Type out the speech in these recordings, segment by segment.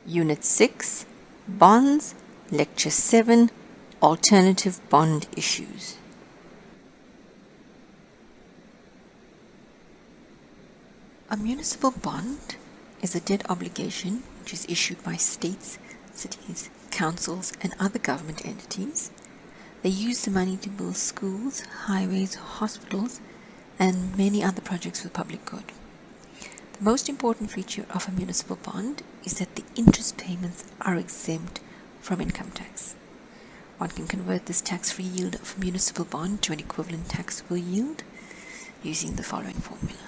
Unit 6, Bonds, Lecture 7, Alternative Bond Issues. A municipal bond is a debt obligation which is issued by states, cities, councils, and other government entities. They use the money to build schools, highways, hospitals, and many other projects for the public good. The most important feature of a municipal bond is that the interest payments are exempt from income tax. One can convert this tax-free yield of a municipal bond to an equivalent taxable yield using the following formula.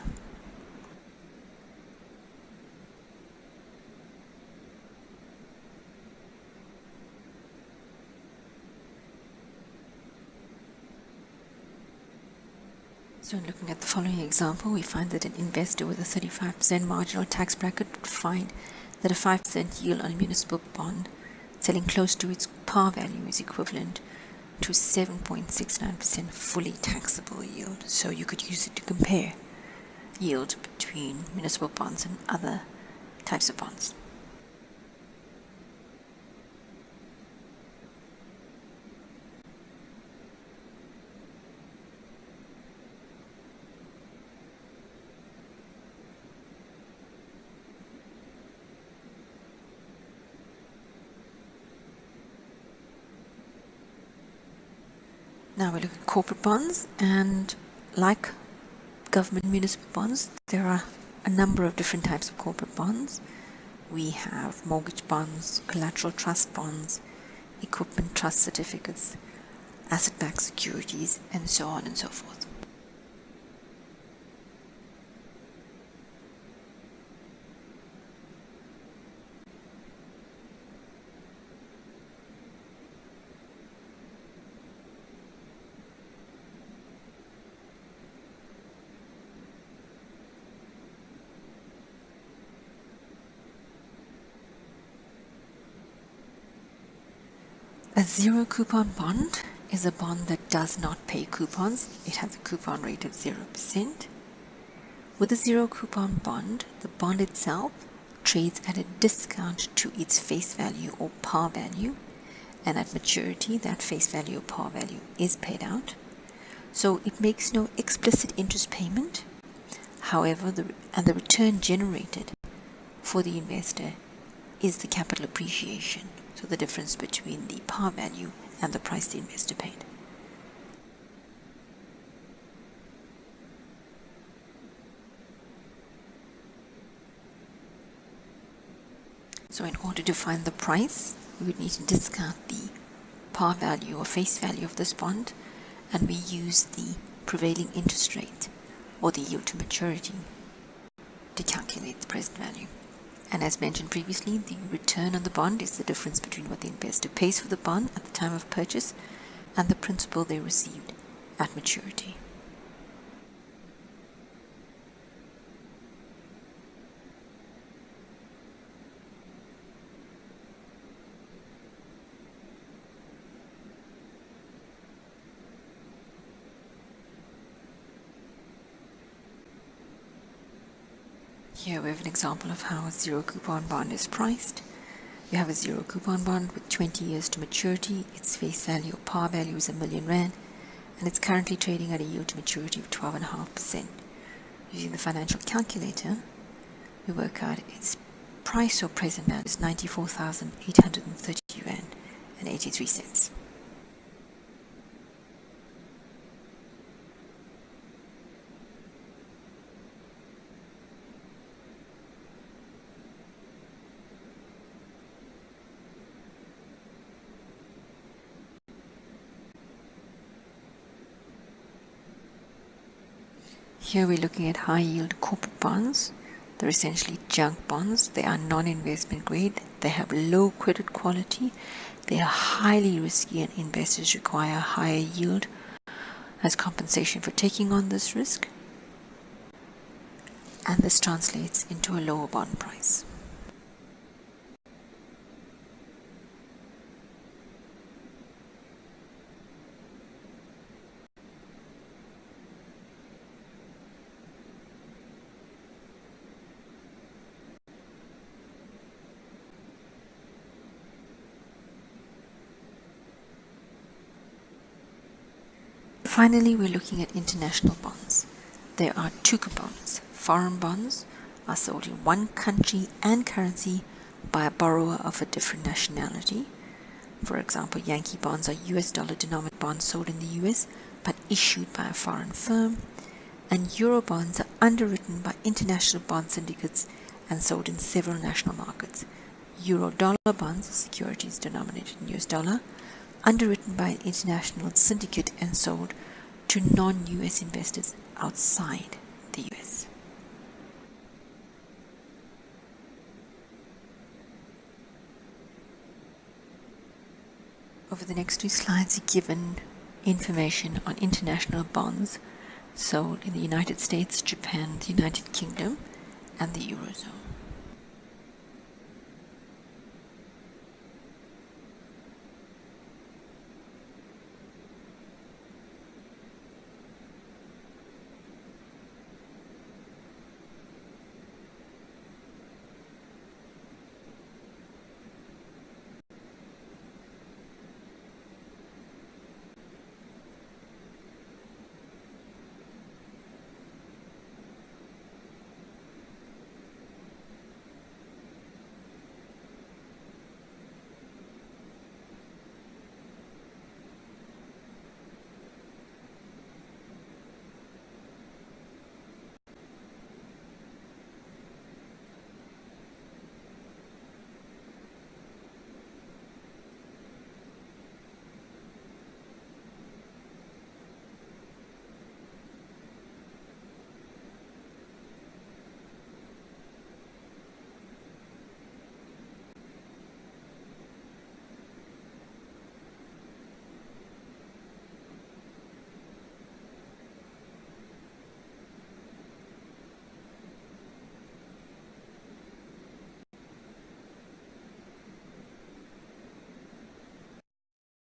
So looking at the following example, we find that an investor with a 35% marginal tax bracket would find that a 5% yield on a municipal bond selling close to its par value is equivalent to 7.69% fully taxable yield. So you could use it to compare yield between municipal bonds and other types of bonds. Now we look at corporate bonds, and like government municipal bonds, there are a number of different types of corporate bonds. We have mortgage bonds, collateral trust bonds, equipment trust certificates, asset-backed securities, and so on and so forth. A zero coupon bond is a bond that does not pay coupons. It has a coupon rate of 0%. With a zero coupon bond, the bond itself trades at a discount to its face value or par value, and at maturity, that face value or par value is paid out. So it makes no explicit interest payment. However, the return generated for the investor is the capital appreciation. So the difference between the par value and the price the investor paid. So in order to find the price, we would need to discount the par value or face value of this bond, and we use the prevailing interest rate or the yield to maturity to calculate the present value. And as mentioned previously, the return on the bond is the difference between what the investor pays for the bond at the time of purchase and the principal they received at maturity. Here we have an example of how a zero coupon bond is priced. We have a zero coupon bond with 20 years to maturity. Its face value or par value is R1,000,000, and it's currently trading at a yield to maturity of 12.5%. Using the financial calculator, we work out its price or present value is 94,830 yuan and 83 cents. Here we're looking at high-yield corporate bonds. They're essentially junk bonds. They are non-investment grade. They have low credit quality. They are highly risky, and investors require a higher yield as compensation for taking on this risk. And this translates into a lower bond price. Finally, we're looking at international bonds. There are two components. Foreign bonds are sold in one country and currency by a borrower of a different nationality. For example, Yankee bonds are US dollar denominated bonds sold in the US but issued by a foreign firm. And Euro bonds are underwritten by international bond syndicates and sold in several national markets. Euro dollar bonds are securities denominated in US dollar, underwritten by an international syndicate and sold to non-US investors outside the US. Over the next two slides, you're given information on international bonds sold in the United States, Japan, the United Kingdom, and the Eurozone.